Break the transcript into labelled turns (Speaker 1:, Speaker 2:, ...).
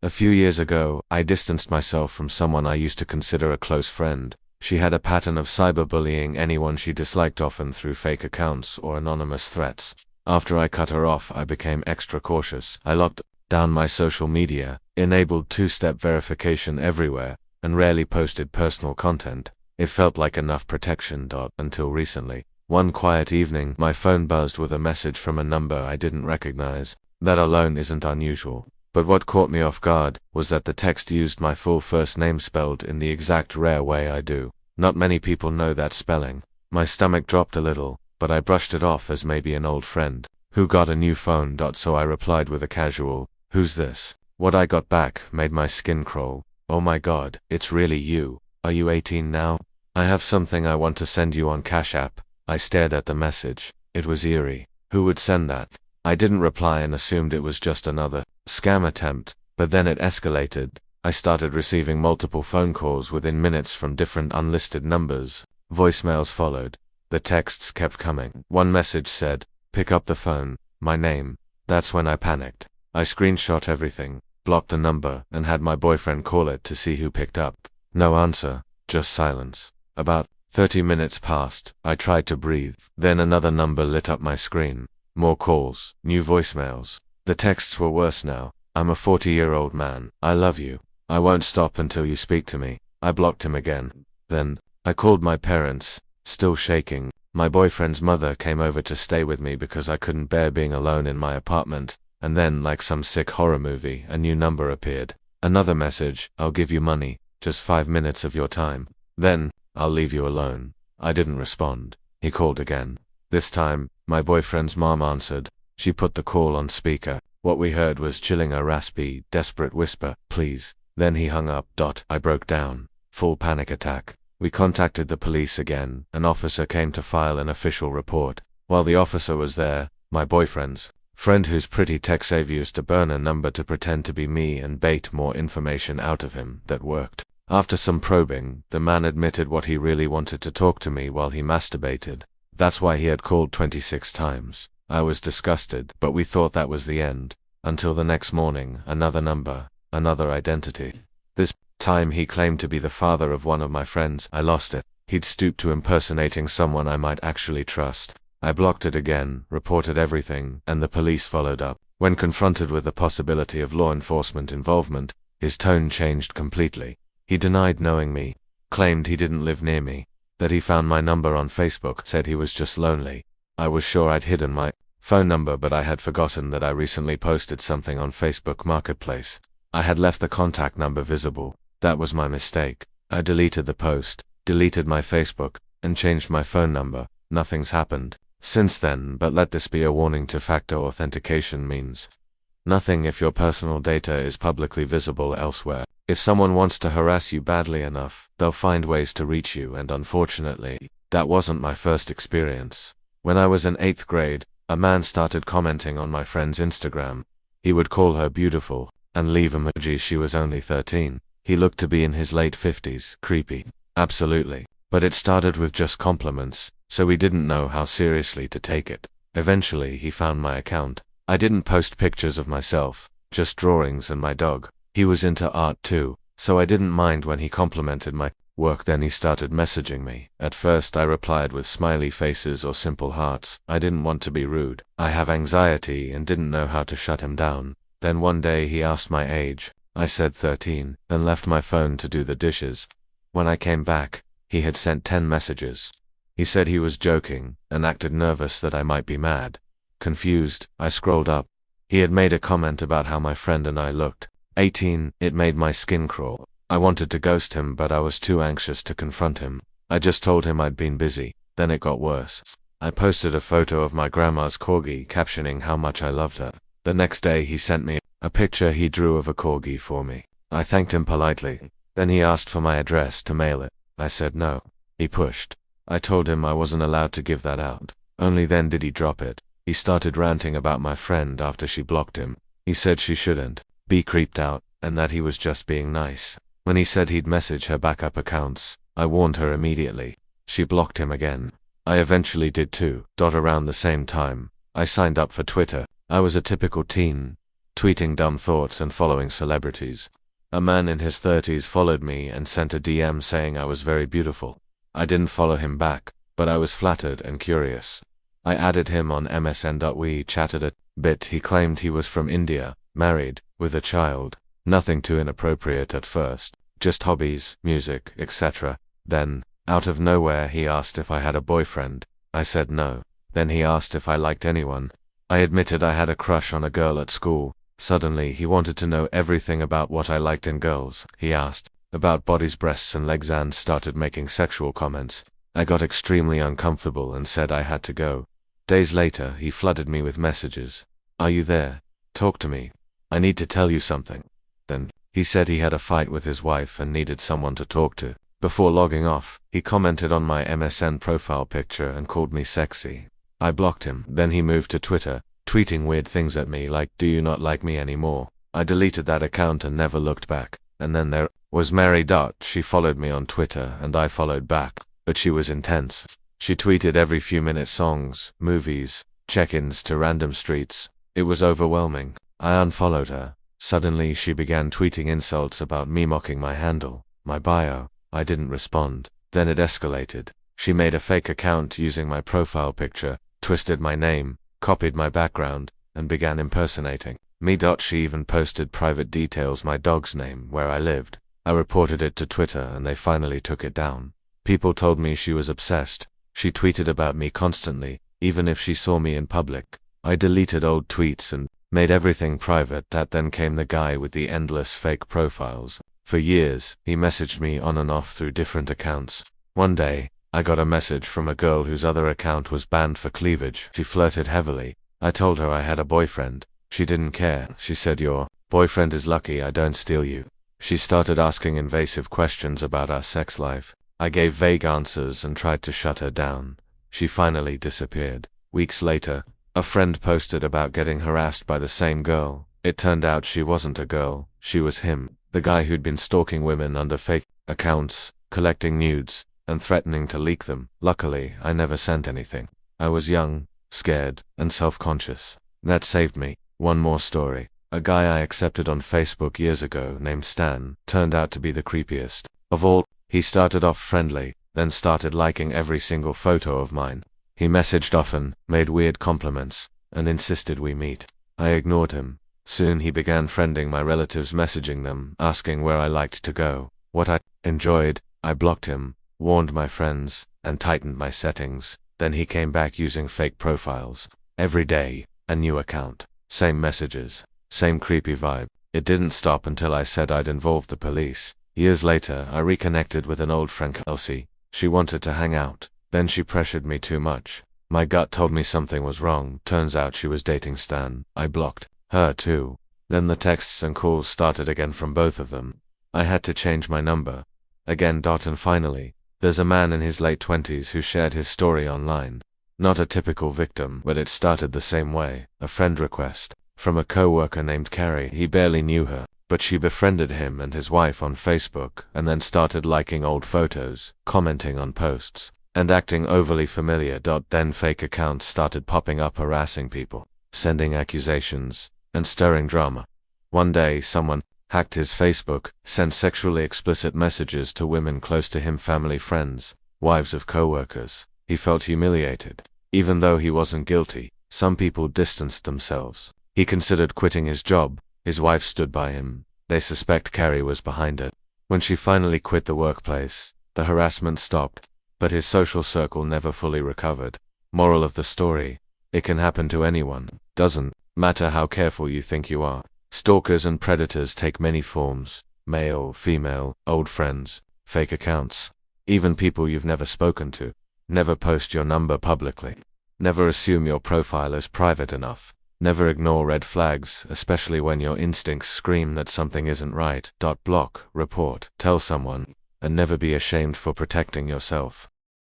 Speaker 1: A few years ago, I distanced myself from someone I used to consider a close friend. She had a pattern of cyberbullying anyone she disliked, often through fake accounts or anonymous threats. After I cut her off, I became extra cautious. I locked down my social media, enabled two-step verification everywhere, and rarely posted personal content. It felt like enough protection. Until recently. One quiet evening, my phone buzzed with a message from a number I didn't recognize. That alone isn't unusual. But what caught me off guard was that the text used my full first name spelled in the exact rare way I do. Not many people know that spelling. My stomach dropped a little, but I brushed it off as maybe an old friend who got a new phone. So I replied with a casual, "Who's this?" What I got back made my skin crawl. "Oh my God, it's really you. Are you 18 now? I have something I want to send you on Cash App." I stared at the message. It was eerie. Who would send that? I didn't reply and assumed it was just another scam attempt, but then it escalated. I started receiving multiple phone calls within minutes from different unlisted numbers. Voicemails followed. The texts kept coming. One message said, "Pick up the phone, my name." That's when I panicked. I screenshot everything, blocked the number, and had my boyfriend call it to see who picked up. No answer, just silence. About 30 minutes passed. I tried to breathe. Then another number lit up my screen. More calls, new voicemails. The texts were worse now. "I'm a 40-year-old man. I love you. I won't stop until you speak to me." I blocked him again. Then, I called my parents, still shaking. My boyfriend's mother came over to stay with me because I couldn't bear being alone in my apartment. And then, like some sick horror movie, a new number appeared. Another message, "I'll give you money, just 5 minutes of your time. Then, I'll leave you alone." I didn't respond. He called again. This time, my boyfriend's mom answered. She put the call on speaker. What we heard was chilling a raspy, desperate whisper, "Please." Then he hung up. I broke down. Full panic attack. We contacted the police again. An officer came to file an official report. While the officer was there, my boyfriend's friend, who's pretty tech-savvy, used to burn a number to pretend to be me and bait more information out of him. That worked. After some probing, the man admitted what he really wanted: to talk to me while he masturbated. That's why he had called 26 times. I was disgusted, but we thought that was the end. Until the next morning, another number, another identity. This time he claimed to be the father of one of my friends. I lost it. He'd stooped to impersonating someone I might actually trust. I blocked it again, reported everything, and the police followed up. When confronted with the possibility of law enforcement involvement, his tone changed completely. He denied knowing me, claimed he didn't live near me, that he found my number on Facebook, said he was just lonely. I was sure I'd hidden my phone number, but I had forgotten that I recently posted something on Facebook Marketplace. I had left the contact number visible. That was my mistake. I deleted the post, deleted my Facebook, and changed my phone number. Nothing's happened since then, but let this be a warning: two-factor authentication means nothing if your personal data is publicly visible elsewhere. If someone wants to harass you badly enough, they'll find ways to reach you, and unfortunately, that wasn't my first experience. When I was in 8th grade, a man started commenting on my friend's Instagram. He would call her beautiful, and leave emojis. She was only 13. He looked to be in his late 50s. Creepy. Absolutely. But it started with just compliments, so we didn't know how seriously to take it. Eventually, he found my account. I didn't post pictures of myself, just drawings and my dog. He was into art too, so I didn't mind when he complimented my work. Then he started messaging me. At first I replied with smiley faces or simple hearts. I didn't want to be rude. I have anxiety and didn't know how to shut him down. Then one day he asked my age. I said 13, then left my phone to do the dishes. When I came back, he had sent 10 messages. He said he was joking, and acted nervous that I might be mad. Confused, I scrolled up. He had made a comment about how my friend and I looked 18. It made my skin crawl. I wanted to ghost him, but I was too anxious to confront him. I just told him I'd been busy. Then it got worse. I posted a photo of my grandma's corgi, captioning how much I loved her. The next day he sent me a picture he drew of a corgi for me. I thanked him politely. Then he asked for my address to mail it. I said no. He pushed. I told him I wasn't allowed to give that out. Only then did he drop it. He started ranting about my friend after she blocked him. He said she shouldn't be creeped out, and that he was just being nice. When he said he'd message her backup accounts, I warned her immediately. She blocked him again. I eventually did too. Around the same time, I signed up for Twitter. I was a typical teen, tweeting dumb thoughts and following celebrities. A man in his 30s followed me and sent a DM saying I was very beautiful. I didn't follow him back, but I was flattered and curious. I added him on MSN. We chatted a bit. He claimed he was from India, married, with a child. Nothing too inappropriate at first, just hobbies, music, etc. Then, out of nowhere, he asked if I had a boyfriend. I said no. Then he asked if I liked anyone. I admitted I had a crush on a girl at school. Suddenly he wanted to know everything about what I liked in girls. He asked about bodies, breasts and legs, and started making sexual comments. I got extremely uncomfortable and said I had to go. Days later, he flooded me with messages. Are you there? Talk to me. I need to tell you something. Then, he said he had a fight with his wife and needed someone to talk to. Before logging off, he commented on my MSN profile picture and called me sexy. I blocked him. Then he moved to Twitter, tweeting weird things at me like, "Do you not like me anymore?" I deleted that account and never looked back. And then there was Mary. She followed me on Twitter and I followed back, but she was intense. She tweeted every few minutes songs, movies, check-ins to random streets. It was overwhelming. I unfollowed her. Suddenly she began tweeting insults about me, mocking my handle, my bio. I didn't respond. Then it escalated. She made a fake account using my profile picture, twisted my name, copied my background, and began impersonating me. She even posted private details, my dog's name, where I lived. I reported it to Twitter and they finally took it down. People told me she was obsessed. She tweeted about me constantly, even if she saw me in public. I deleted old tweets and made everything private. Then came the guy with the endless fake profiles. For years, he messaged me on and off through different accounts. One day, I got a message from a girl whose other account was banned for cleavage. She flirted heavily. I told her I had a boyfriend. She didn't care. She said, "Your boyfriend is lucky I don't steal you." She started asking invasive questions about our sex life. I gave vague answers and tried to shut her down. She finally disappeared. Weeks later, a friend posted about getting harassed by the same girl. It turned out she wasn't a girl, she was him, the guy who'd been stalking women under fake accounts, collecting nudes, and threatening to leak them. Luckily, I never sent anything. I was young, scared, and self-conscious. That saved me. One more story. A guy I accepted on Facebook years ago named Stan turned out to be the creepiest of all. He started off friendly, then started liking every single photo of mine. He messaged often, made weird compliments, and insisted we meet. I ignored him. Soon he began friending my relatives, messaging them, asking where I liked to go, what I enjoyed. I blocked him, warned my friends, and tightened my settings. Then he came back using fake profiles. Every day, a new account, same messages, same creepy vibe. It didn't stop until I said I'd involved the police. Years later, I reconnected with an old friend, Elsie. She wanted to hang out. Then she pressured me too much. My gut told me something was wrong. Turns out she was dating Stan. I blocked her too. Then the texts and calls started again from both of them. I had to change my number again. And finally, there's a man in his late 20s who shared his story online. Not a typical victim, but it started the same way. A friend request from a co-worker named Carrie. He barely knew her, but she befriended him and his wife on Facebook, and then started liking old photos, commenting on posts, and acting overly familiar. Then fake accounts started popping up, harassing people, sending accusations, and stirring drama. One day, someone hacked his Facebook, sent sexually explicit messages to women close to him, family, friends, wives of co-workers. He felt humiliated. Even though he wasn't guilty, some people distanced themselves. He considered quitting his job. His wife stood by him. They suspect Carrie was behind it. When she finally quit the workplace, the harassment stopped, but his social circle never fully recovered. Moral of the story: it can happen to anyone. Doesn't matter how careful you think you are. Stalkers and predators take many forms: male, female, old friends, fake accounts, even people you've never spoken to. Never post your number publicly. Never assume your profile is private enough. Never ignore red flags, especially when your instincts scream that something isn't right. Block, report, tell someone, and never be ashamed for protecting yourself.